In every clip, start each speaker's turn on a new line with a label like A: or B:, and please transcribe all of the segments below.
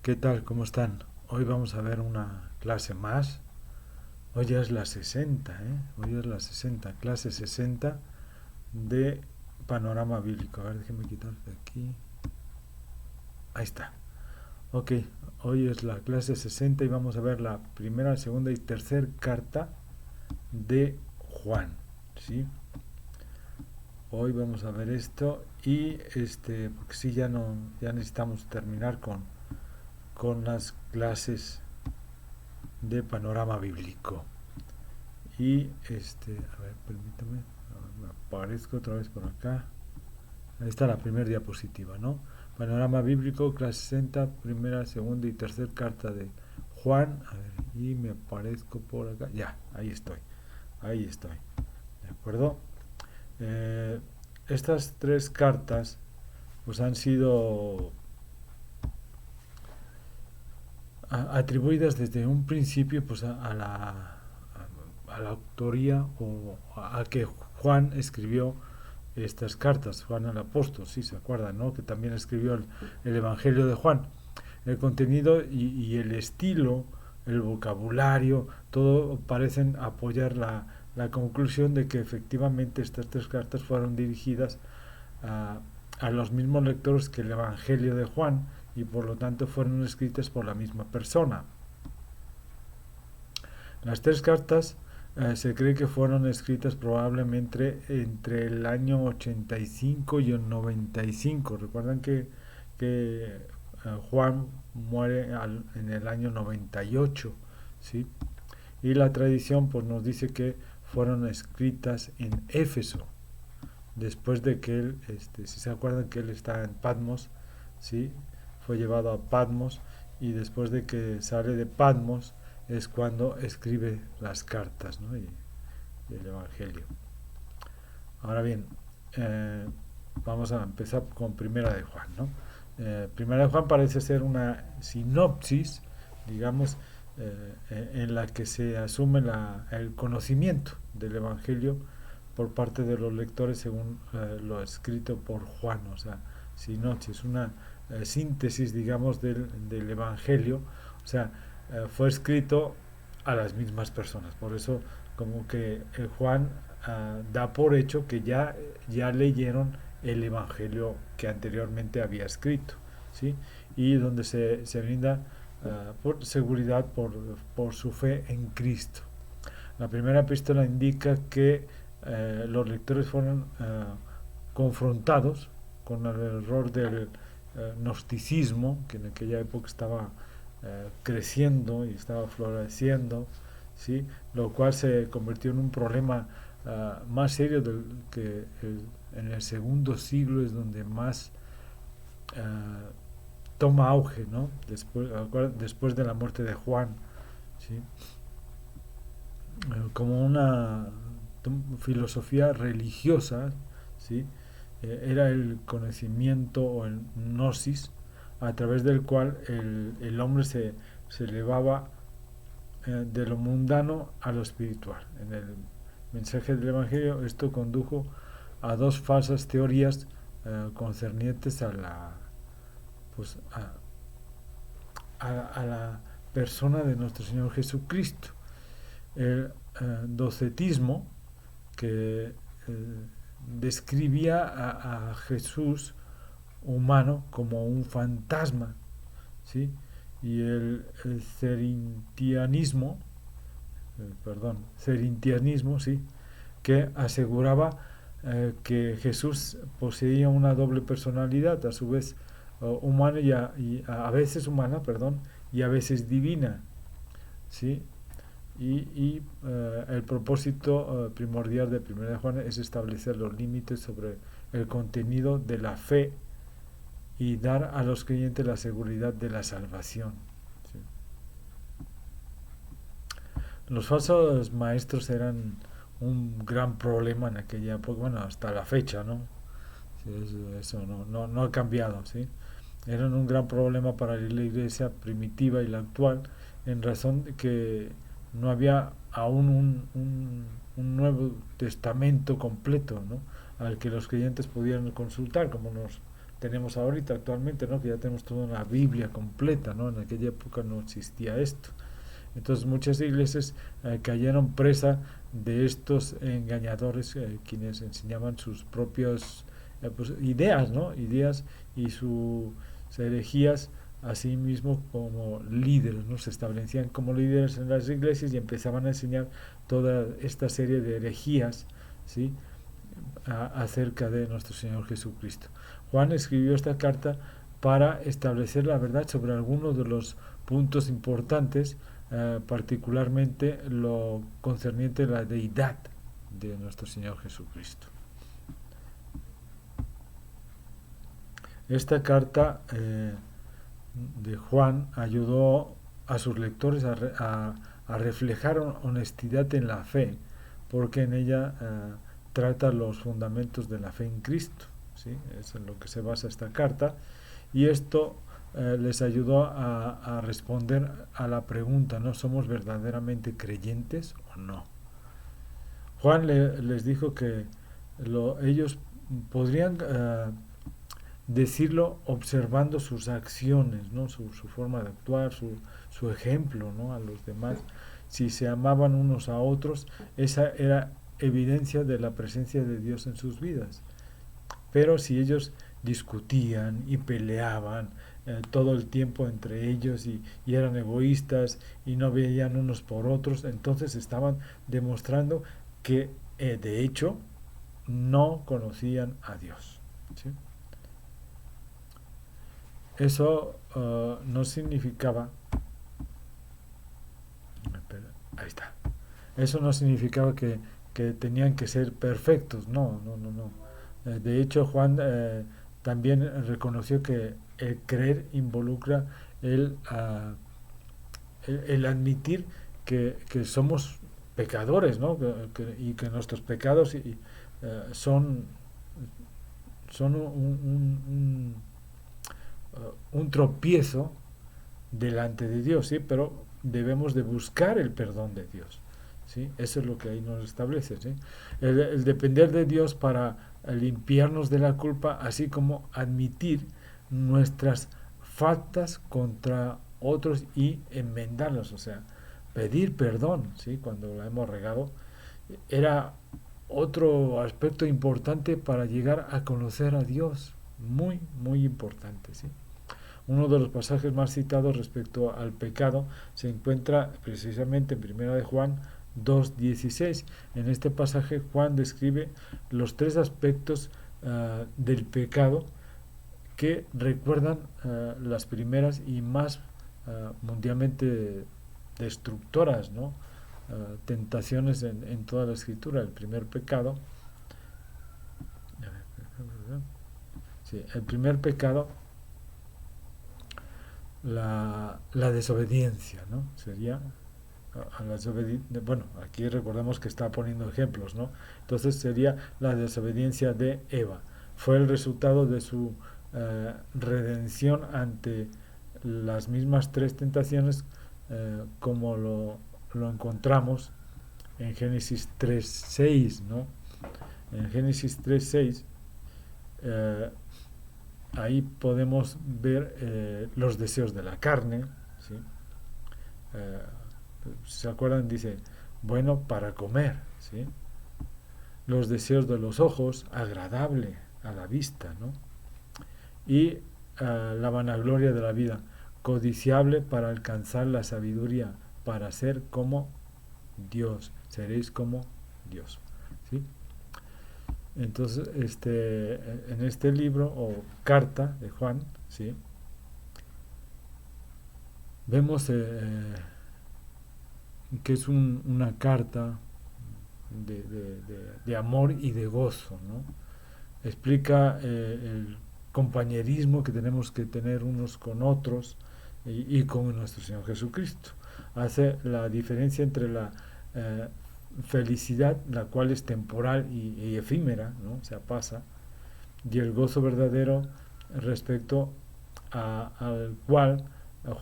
A: ¿Qué tal? ¿Cómo están? Hoy vamos a ver una clase más. Hoy ya es la 60, ¿eh? Hoy es la 60, clase 60 de panorama bíblico. A ver, déjenme quitar de aquí. Ahí está. Ok, hoy es la clase 60 y vamos a ver la primera, segunda y tercera carta de Juan, ¿sí? Hoy vamos a ver esto y porque sí ya no, ya necesitamos terminar con las clases de panorama bíblico. Y a ver, permítame, me aparezco otra vez por acá. Ahí está la primera diapositiva, ¿no? Panorama bíblico, clase 60, primera, segunda y tercera carta de Juan. A ver, y me aparezco por acá. Ya, ahí estoy. Ahí estoy. ¿De acuerdo? Eh, Estas tres cartas pues han sido atribuidas desde un principio pues a la autoría o a que Juan escribió estas cartas, Juan el apóstol, si se acuerdan, ¿no? Que también escribió el Evangelio de Juan. El contenido y el estilo, el vocabulario, todo parecen apoyar la conclusión de que efectivamente estas tres cartas fueron dirigidas a, a los mismos lectores que el Evangelio de Juan y por lo tanto fueron escritas por la misma persona. Las tres cartas se cree que fueron escritas probablemente entre el año 85 y el 95. Recuerdan que Juan muere en el año 98, ¿sí? Y la tradición pues nos dice que fueron escritas en Éfeso, después de que él, si se acuerdan que él está en Patmos, ¿sí? Fue llevado a Patmos y después de que sale de Patmos es cuando escribe las cartas, ¿no? Y el Evangelio. Ahora bien, eh, vamos a empezar con Primera de Juan, ¿no? Primera de Juan parece ser una sinopsis, digamos, en la que se asume el conocimiento del Evangelio por parte de los lectores según lo escrito por Juan, o sea, sinopsis, una síntesis, digamos, del Evangelio, o sea, fue escrito a las mismas personas, por eso como que Juan da por hecho que ya leyeron el Evangelio que anteriormente había escrito, ¿sí? Y donde se brinda por seguridad por su fe en Cristo. La primera epístola indica que los lectores fueron confrontados con el error del gnosticismo, que en aquella época estaba creciendo y estaba floreciendo, ¿sí? Lo cual se convirtió en un problema más serio que en el segundo siglo es donde más toma auge, ¿no? Después de la muerte de Juan, ¿sí? Como una filosofía religiosa, ¿sí? Era el conocimiento o el gnosis a través del cual el hombre se elevaba de lo mundano a lo espiritual. En el mensaje del Evangelio esto condujo a dos falsas teorías concernientes pues, a la persona de nuestro Señor Jesucristo. El docetismo, que describía a Jesús humano como un fantasma, ¿sí? Y el cerintianismo, sí, que aseguraba que Jesús poseía una doble personalidad, a su vez humana y a veces humana, perdón, y a veces divina, ¿sí? Y el propósito primordial de Primera de Juan es establecer los límites sobre el contenido de la fe y dar a los creyentes la seguridad de la salvación. ¿Sí? Los falsos maestros eran un gran problema en aquella época, bueno, hasta la fecha, ¿no? Sí, eso no ha cambiado, ¿sí? Eran un gran problema para la iglesia primitiva y la actual, en razón de que no había aún un Nuevo Testamento completo, ¿no? Al que los creyentes pudieran consultar, como nos tenemos ahorita actualmente, ¿no? Que ya tenemos toda una Biblia completa, ¿no? En aquella época no existía esto. Entonces muchas iglesias cayeron presa de estos engañadores, quienes enseñaban sus propias pues, ideas, ¿no? Ideas y sus herejías, así mismo como líderes, ¿no? Se establecían como líderes en las iglesias y empezaban a enseñar toda esta serie de herejías, ¿sí? Acerca de nuestro Señor Jesucristo. Juan escribió esta carta para establecer la verdad sobre algunos de los puntos importantes, particularmente lo concerniente a la deidad de nuestro Señor Jesucristo. Esta carta de Juan ayudó a sus lectores a reflejar honestidad en la fe, porque en ella trata los fundamentos de la fe en Cristo, ¿sí? Es en lo que se basa esta carta, y esto les ayudó a responder a la pregunta, ¿no? ¿Somos verdaderamente creyentes o no? Juan les dijo que ellos podrían decirlo observando sus acciones, ¿no? Su forma de actuar, su ejemplo, ¿no? A los demás. Si se amaban unos a otros, esa era evidencia de la presencia de Dios en sus vidas. Pero si ellos discutían y peleaban todo el tiempo entre ellos y eran egoístas y no veían unos por otros, entonces estaban demostrando que de hecho no conocían a Dios, ¿sí? Eso no significaba, ahí está, eso no significaba que tenían que ser perfectos, no, no, no, no. De hecho, Juan también reconoció que el creer involucra el, uh, el admitir que somos pecadores, ¿no? Y que nuestros pecados son, son un tropiezo delante de Dios, ¿sí? Pero debemos de buscar el perdón de Dios, ¿sí? Eso es lo que ahí nos establece, ¿sí? El depender de Dios para limpiarnos de la culpa, así como admitir nuestras faltas contra otros y enmendarlas, o sea, pedir perdón, ¿sí? Cuando la hemos regado, era otro aspecto importante para llegar a conocer a Dios, muy, muy importante, ¿sí? Uno de los pasajes más citados respecto al pecado se encuentra precisamente en Primera de Juan 2:16. En este pasaje Juan describe los tres aspectos del pecado que recuerdan las primeras y más mundialmente destructoras, ¿no? Tentaciones en toda la escritura. El primer pecado, sí, el primer pecado, la desobediencia, ¿no? Sería a la bueno, aquí recordemos que está poniendo ejemplos, ¿no? Entonces sería la desobediencia de Eva. Fue el resultado de su redención ante las mismas tres tentaciones, como lo encontramos en Génesis 3:6, ¿no? En Génesis 3:6 ahí podemos ver los deseos de la carne, ¿sí? ¿Se acuerdan? Dice, bueno para comer, ¿sí? Los deseos de los ojos, agradable a la vista, ¿no? Y la vanagloria de la vida, codiciable para alcanzar la sabiduría, para ser como Dios, seréis como Dios, ¿sí? Entonces, en este libro o carta de Juan, ¿sí? Vemos que es una carta de amor y de gozo, ¿no? Explica el compañerismo que tenemos que tener unos con otros y con nuestro Señor Jesucristo. Hace la diferencia entre la felicidad, la cual es temporal y efímera, ¿no? O sea, pasa, y el gozo verdadero respecto al cual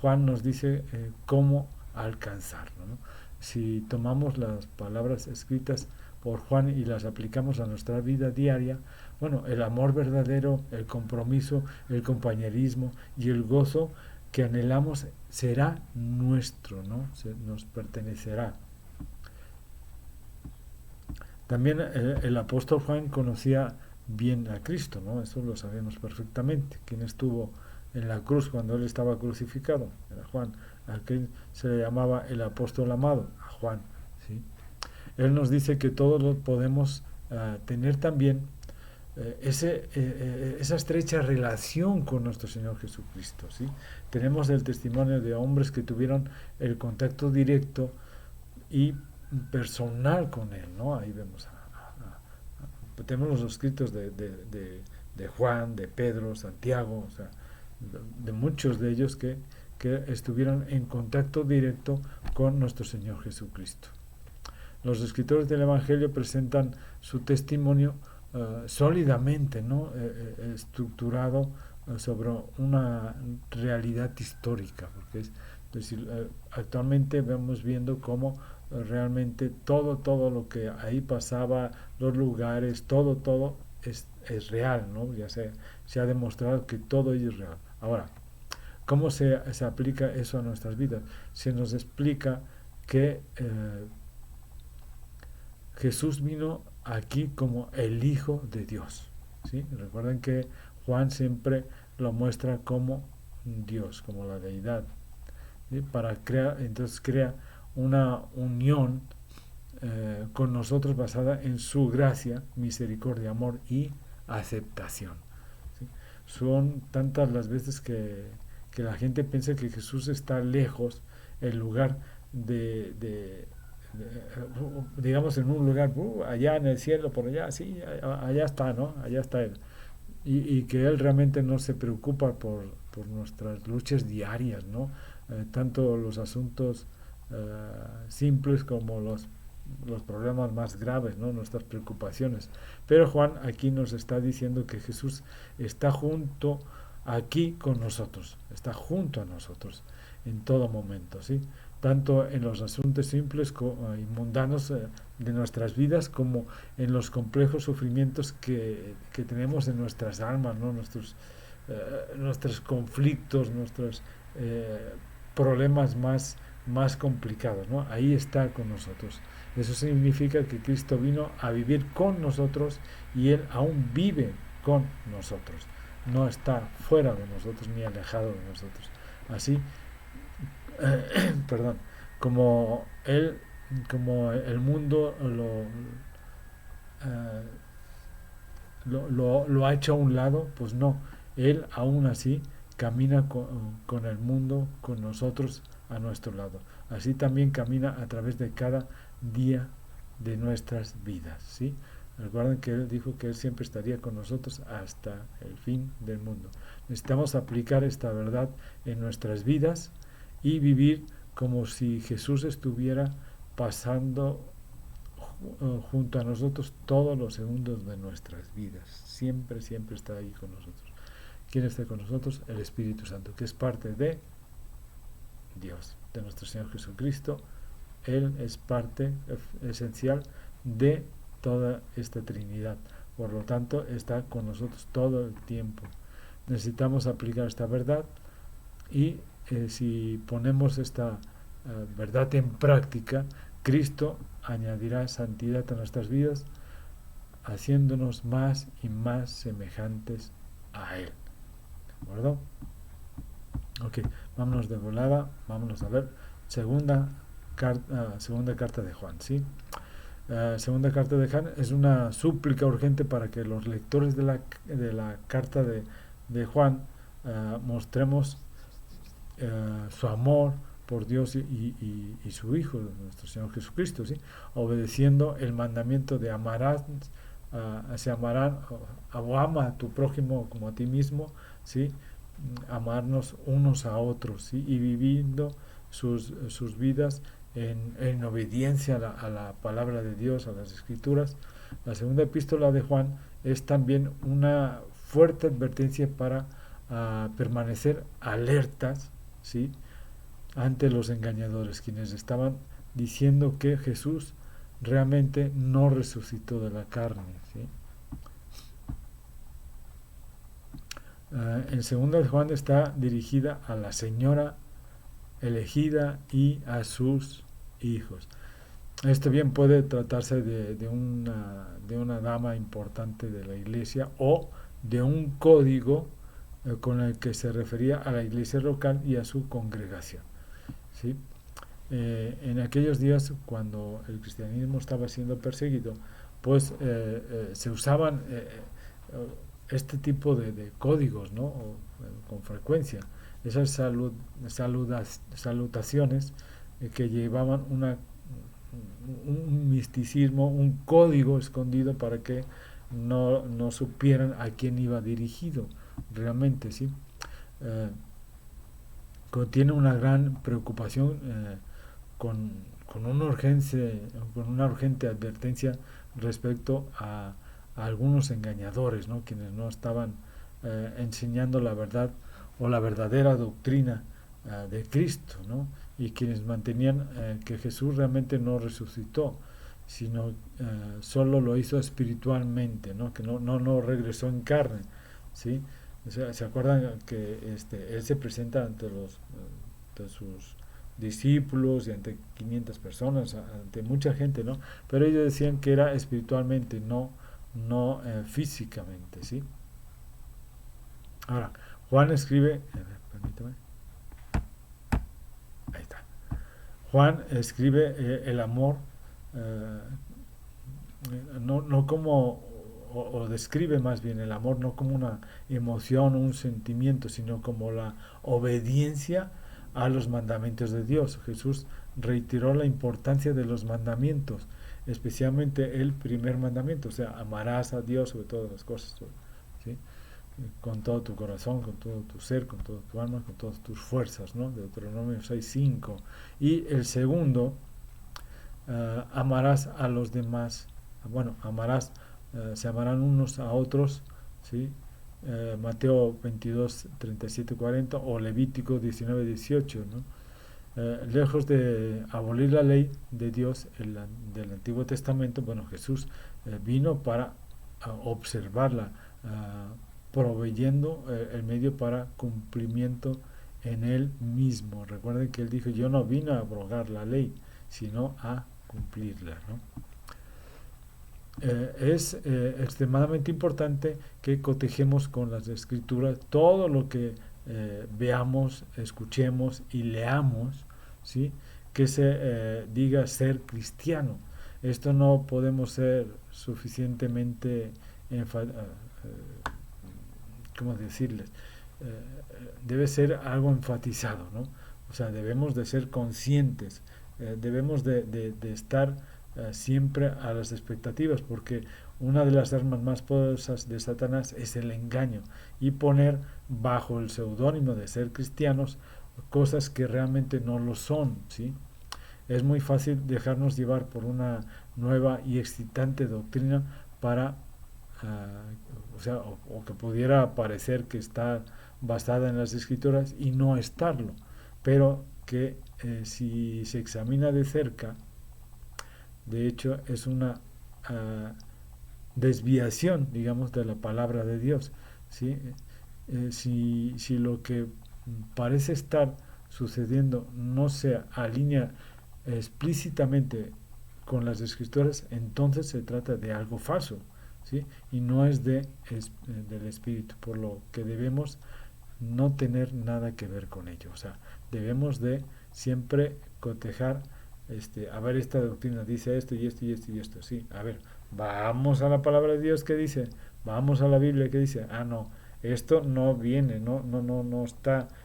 A: Juan nos dice cómo alcanzarlo, ¿no? Si tomamos las palabras escritas por Juan y las aplicamos a nuestra vida diaria, Bueno, el amor verdadero, el compromiso, el compañerismo y el gozo que anhelamos será nuestro, ¿no? Nos pertenecerá. También el apóstol Juan conocía bien a Cristo, ¿no? Eso lo sabemos perfectamente. Quien estuvo en la cruz cuando él estaba crucificado era Juan. A quien se le llamaba el apóstol amado, a Juan, ¿sí? Él nos dice que todos lo podemos tener también esa estrecha relación con nuestro Señor Jesucristo, ¿sí? Tenemos el testimonio de hombres que tuvieron el contacto directo y personal con Él, ¿no? Ahí vemos tenemos los escritos de Juan, de Pedro, Santiago, o sea, de muchos de ellos que estuvieron en contacto directo con nuestro Señor Jesucristo. Los escritores del Evangelio presentan su testimonio sólidamente, ¿no? Estructurado sobre una realidad histórica, porque es decir, actualmente vamos viendo cómo realmente todo lo que ahí pasaba, los lugares, todo es real, ¿no? Ya se ha demostrado que todo ello es real. Ahora, ¿cómo se aplica eso a nuestras vidas? Se nos explica que Jesús vino aquí como el Hijo de Dios, ¿sí? Recuerden que Juan siempre lo muestra como Dios, como la deidad, ¿sí? Entonces crea una unión con nosotros basada en su gracia, misericordia, amor y aceptación, ¿sí? Son tantas las veces que la gente piensa que Jesús está lejos en lugar de digamos en un lugar allá en el cielo, por allá, sí, allá está, ¿no? Allá está Él. Y que Él realmente no se preocupa por nuestras luchas diarias, ¿no? Tanto los asuntos simples como los problemas más graves, ¿no? Nuestras preocupaciones. Pero Juan aquí nos está diciendo que Jesús está junto aquí con nosotros, está junto a nosotros en todo momento, ¿sí? Tanto en los asuntos simples y mundanos de nuestras vidas como en los complejos sufrimientos que tenemos en nuestras almas, ¿no? Nuestros conflictos, nuestros problemas más complicados, ¿no? Ahí está con nosotros. Eso significa que Cristo vino a vivir con nosotros y Él aún vive con nosotros. No está fuera de nosotros ni alejado de nosotros. Así, perdón, como Él, como el mundo eh, lo ha hecho a un lado, pues no. Él aún así camina con el mundo, con nosotros a nuestro lado. Así también camina a través de cada día de nuestras vidas, ¿sí? Recuerden que Él dijo que Él siempre estaría con nosotros hasta el fin del mundo. Necesitamos aplicar esta verdad en nuestras vidas y vivir como si Jesús estuviera pasando junto a nosotros todos los segundos de nuestras vidas. Siempre, siempre está ahí con nosotros. ¿Quién está con nosotros? El Espíritu Santo, que es parte de Dios, de nuestro Señor Jesucristo. Él es parte esencial de toda esta Trinidad. Por lo tanto, está con nosotros todo el tiempo. Necesitamos aplicar esta verdad y si ponemos esta verdad en práctica, Cristo añadirá santidad a nuestras vidas, haciéndonos más y más semejantes a Él. ¿De acuerdo? Ok, vámonos de volada, vámonos a ver segunda carta de Juan, ¿sí? Segunda carta de Juan es una súplica urgente para que los lectores de la carta de Juan mostremos su amor por Dios y su Hijo, nuestro Señor Jesucristo, ¿sí? Obedeciendo el mandamiento de se amarán, o ama a tu prójimo como a ti mismo, ¿sí? Amarnos unos a otros, ¿sí? Y viviendo sus vidas en obediencia a la palabra de Dios, a las Escrituras. La segunda epístola de Juan es también una fuerte advertencia para permanecer alertas, ¿sí? Ante los engañadores, quienes estaban diciendo que Jesús realmente no resucitó de la carne, ¿sí? En segunda de Juan está dirigida a la señora elegida y a sus hijos. Esto bien puede tratarse de una dama importante de la iglesia o de un código con el que se refería a la iglesia local y a su congregación. ¿Sí? En aquellos días, cuando el cristianismo estaba siendo perseguido, pues se usaban este tipo de códigos, ¿no? Con frecuencia. Esas salutaciones que llevaban un misticismo, un código escondido para que no supieran a quién iba dirigido realmente, ¿sí? Eh, Contiene una gran preocupación con, con una urgente advertencia respecto a algunos engañadores, ¿no? Quienes no estaban enseñando la verdad o la verdadera doctrina de Cristo, ¿no? Y quienes mantenían que Jesús realmente no resucitó, sino solo lo hizo espiritualmente, ¿no? Que no regresó en carne, ¿sí? O sea, ¿se acuerdan que él se presenta ante sus discípulos y ante 500 personas, ante mucha gente, ¿no? Pero ellos decían que era espiritualmente, no físicamente, ¿sí? Ahora, Juan escribe, permítame, ahí está. Juan escribe el amor eh, no como, o describe más bien el amor no como una emoción o un sentimiento, sino como la obediencia a los mandamientos de Dios. Jesús reiteró la importancia de los mandamientos, especialmente el primer mandamiento, o sea, amarás a Dios sobre todas las cosas, ¿sí? Con todo tu corazón, con todo tu ser, con toda tu alma, con todas tus fuerzas, ¿no? Deuteronomio 6:5. Y el segundo, amarás a los demás, bueno, amarás, se amarán unos a otros, ¿sí? Mateo 22, 37, 40 o Levítico 19, 18, ¿no? Lejos de abolir la ley de Dios del Antiguo Testamento, bueno, Jesús vino para observarla, proveyendo el medio para cumplimiento en él mismo. Recuerden que él dijo, yo no vine a abrogar la ley, sino a cumplirla, ¿no? Es extremadamente importante que cotejemos con las escrituras todo lo que veamos, escuchemos y leamos, ¿sí? Que se diga ser cristiano. Esto no podemos ser suficientemente ¿cómo decirles? Debe ser algo enfatizado, ¿no? O sea, debemos de ser conscientes, debemos de estar siempre a las expectativas, porque una de las armas más poderosas de Satanás es el engaño y poner bajo el seudónimo de ser cristianos cosas que realmente no lo son, ¿sí? Es muy fácil dejarnos llevar por una nueva y excitante doctrina para o sea, o que pudiera parecer que está basada en las escrituras y no estarlo, pero que si se examina de cerca, de hecho es una desviación, digamos, de la palabra de Dios, ¿sí? Si lo que parece estar sucediendo no se alinea explícitamente con las escrituras, entonces se trata de algo falso, ¿sí? Y no es del espíritu, por lo que debemos no tener nada que ver con ello. O sea, debemos de siempre cotejar, a ver, esta doctrina dice esto y esto y esto y esto, sí, a ver, vamos a la palabra de Dios que dice, vamos a la Biblia que dice, no, esto no viene, no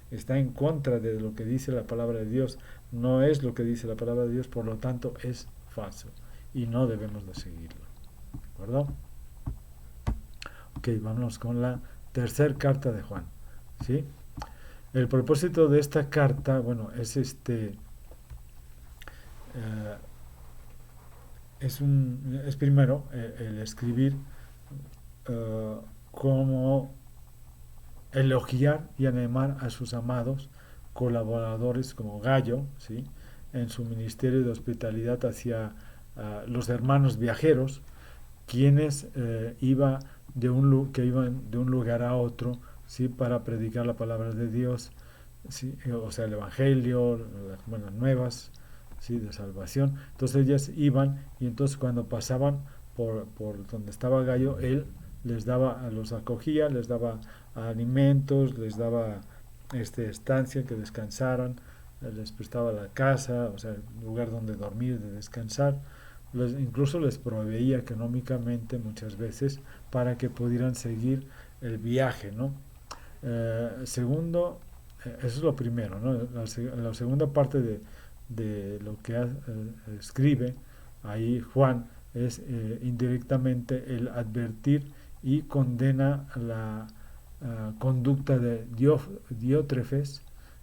A: está en contra de lo que dice la palabra de Dios, no es lo que dice la palabra de Dios, por lo tanto es falso y no debemos de seguirlo, ¿de acuerdo? Ok, vamos con la tercera carta de Juan, ¿sí? El propósito de esta carta, bueno, es primero el escribir como elogiar y animar a sus amados colaboradores como Gallo, ¿sí? En su ministerio de hospitalidad hacia los hermanos viajeros, quienes que iban de un lugar a otro ¿sí? Para predicar la palabra de Dios, ¿sí? O sea, el Evangelio, las buenas nuevas, ¿sí? De salvación. Entonces ellas iban y entonces cuando pasaban por donde estaba Gallo, él los acogía, les daba alimentos, les daba estancia, que descansaran, les prestaba la casa, o sea, el lugar donde dormir, de descansar. Incluso les proveía económicamente muchas veces para que pudieran seguir el viaje, ¿no? Eso es lo primero, ¿no? La segunda parte de lo que escribe ahí Juan es indirectamente el advertir y condena la conducta de Diótrefes,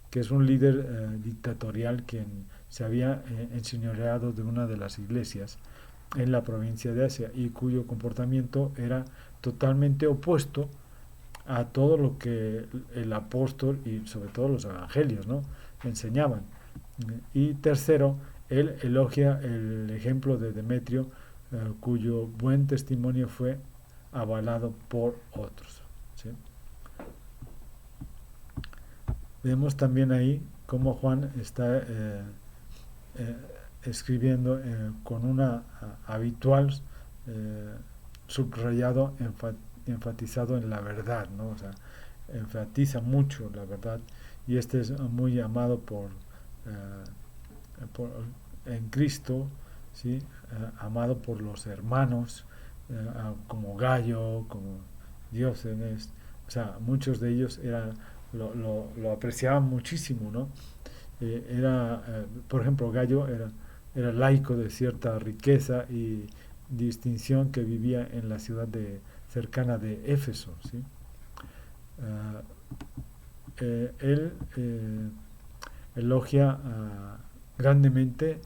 A: que es un líder dictatorial quien se había enseñoreado de una de las iglesias en la provincia de Asia y cuyo comportamiento era totalmente opuesto a todo lo que el apóstol y sobre todo los evangelios, ¿no? enseñaban. Y tercero, él elogia el ejemplo de Demetrio, cuyo buen testimonio fue avalado por otros. ¿Sí? Vemos también ahí cómo Juan está eh, escribiendo con una habitual eh, subrayado, enfatizado en la verdad, ¿no? O sea, enfatiza mucho la verdad y este es muy amado por en Cristo, ¿sí? Amado por los hermanos, como Gallo, como Diógenes, o sea, muchos de ellos lo apreciaban muchísimo, ¿no? Por ejemplo, Gallo era laico de cierta riqueza y distinción que vivía en la ciudad cercana de Éfeso, ¿sí? Uh, él elogia grandemente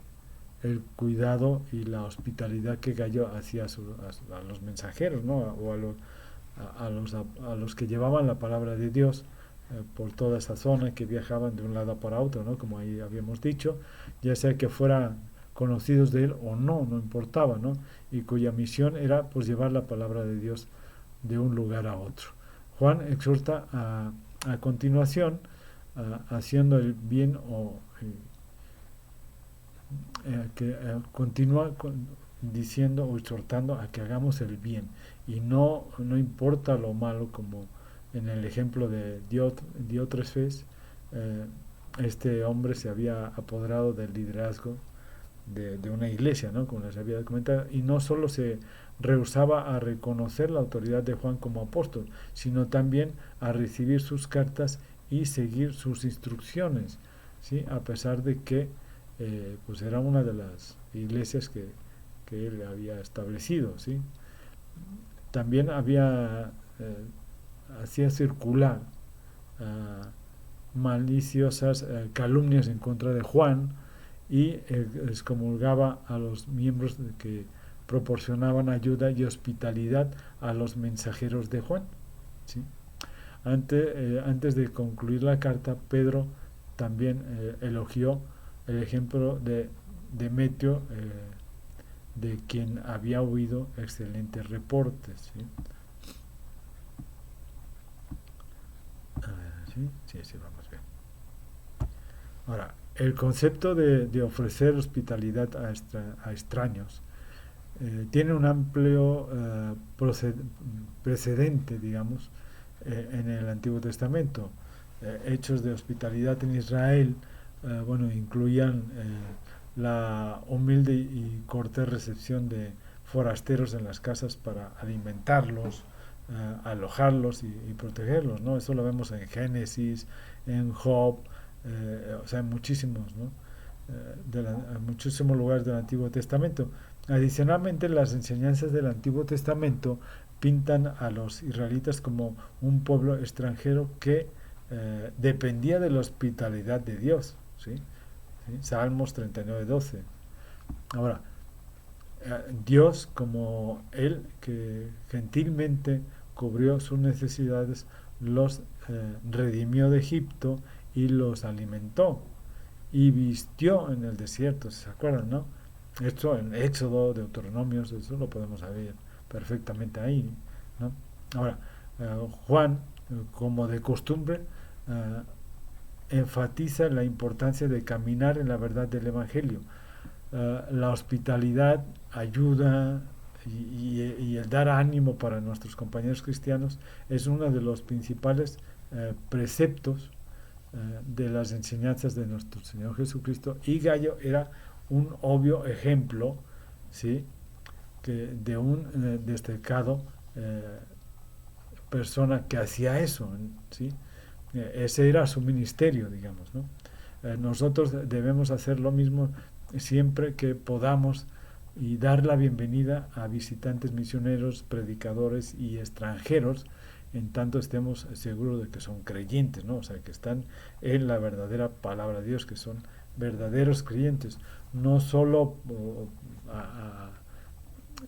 A: el cuidado y la hospitalidad que Gallo hacía a los mensajeros, ¿no? O a los que llevaban la palabra de Dios por toda esa zona, que viajaban de un lado para otro, ¿no? Como ahí habíamos dicho, ya sea que fueran conocidos de él o no, no importaba, ¿no? Y cuya misión era pues llevar la palabra de Dios de un lugar a otro. Juan exhorta a continuación, haciendo el bien que continúa diciendo o exhortando a que hagamos el bien y no importa lo malo, como en el ejemplo de Diótrefes. eh, este hombre se había apoderado del liderazgo de una iglesia, ¿no? Como les había comentado, y no solo se rehusaba a reconocer la autoridad de Juan como apóstol, sino también a recibir sus cartas y seguir sus instrucciones, ¿sí? A pesar de que pues era una de las iglesias que él había establecido, ¿sí? También hacía circular maliciosas calumnias en contra de Juan y excomulgaba a los miembros que proporcionaban ayuda y hospitalidad a los mensajeros de Juan, ¿sí? Antes de concluir la carta, Pedro también elogió el ejemplo de Demetrio, de quien había oído excelentes reportes, ¿sí? ¿Sí? Sí, sí, vamos bien. Ahora, el concepto de ofrecer hospitalidad a extraños tiene un amplio precedente, digamos, en el Antiguo Testamento. Hechos de hospitalidad en Israel, bueno, incluían la humilde y cortés recepción de forasteros en las casas para alimentarlos, alojarlos y protegerlos, ¿no? Eso lo vemos en Génesis, en Job, o sea, en muchísimos, ¿no? En muchísimos lugares del Antiguo Testamento. Adicionalmente, las enseñanzas del Antiguo Testamento pintan a los israelitas como un pueblo extranjero que dependía de la hospitalidad de Dios, ¿sí? ¿Sí? Salmos 39:12. Ahora, Dios, como Él, que gentilmente cubrió sus necesidades, los redimió de Egipto y los alimentó y vistió en el desierto, si se acuerdan, ¿no? Esto en Éxodo, Deuteronomios, eso lo podemos ver perfectamente ahí, ¿no? Ahora, Juan como de costumbre, enfatiza la importancia de caminar en la verdad del Evangelio. La hospitalidad, ayuda y el dar ánimo para nuestros compañeros cristianos es uno de los principales preceptos de las enseñanzas de nuestro Señor Jesucristo, y Gallo era un obvio ejemplo, ¿sí?, de un destacado persona que hacía eso, ¿sí? Ese era su ministerio, digamos, ¿no? Nosotros debemos hacer lo mismo siempre que podamos y dar la bienvenida a visitantes misioneros, predicadores y extranjeros, en tanto estemos seguros de que son creyentes, ¿no? O sea, que están en la verdadera palabra de Dios, que son verdaderos creyentes, no solo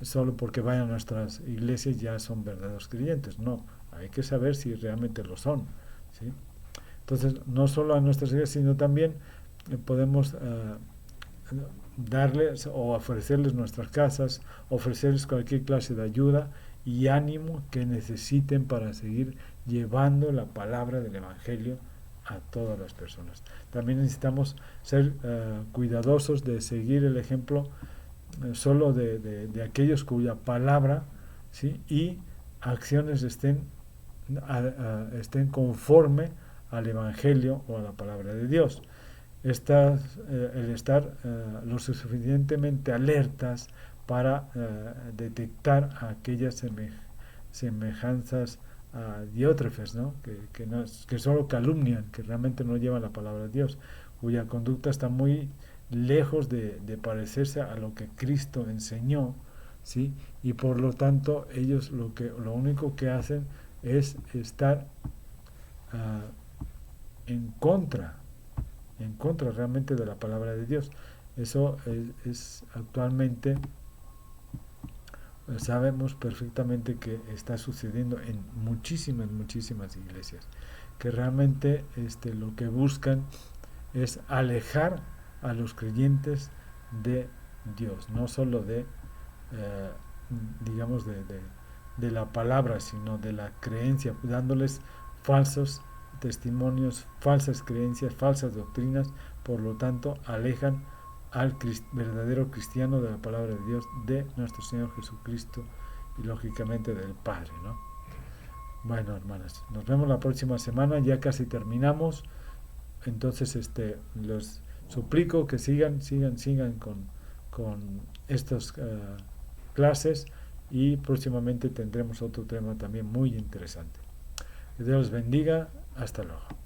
A: solo porque vayan a nuestras iglesias ya son verdaderos creyentes, no, hay que saber si realmente lo son, ¿sí? Entonces, no solo a nuestras iglesias, sino también podemos darles o ofrecerles nuestras casas, ofrecerles cualquier clase de ayuda y ánimo que necesiten para seguir llevando la palabra del Evangelio a todas las personas. También necesitamos ser cuidadosos de seguir el ejemplo solo de aquellos cuya palabra, ¿sí?, y acciones estén conforme al Evangelio o a la palabra de Dios. El estar lo suficientemente alertas para detectar aquellas semejanzas diótrefes, ¿no? Que solo calumnian, que realmente no llevan la palabra de Dios, cuya conducta está muy lejos de parecerse a lo que Cristo enseñó, ¿sí? Y por lo tanto ellos lo único que hacen es estar uh, en contra realmente de la palabra de Dios. Eso es actualmente sabemos perfectamente que está sucediendo en muchísimas iglesias, que realmente lo que buscan es alejar a los creyentes de Dios, no solo digamos, de la palabra, sino de la creencia, dándoles falsos testimonios, falsas creencias, falsas doctrinas, por lo tanto alejan al verdadero cristiano de la palabra de Dios, de nuestro Señor Jesucristo y lógicamente del Padre, ¿no? Bueno, hermanas, nos vemos la próxima semana, ya casi terminamos. Entonces los suplico que sigan con estas clases, y próximamente tendremos otro tema también muy interesante. Que Dios los bendiga. Hasta luego.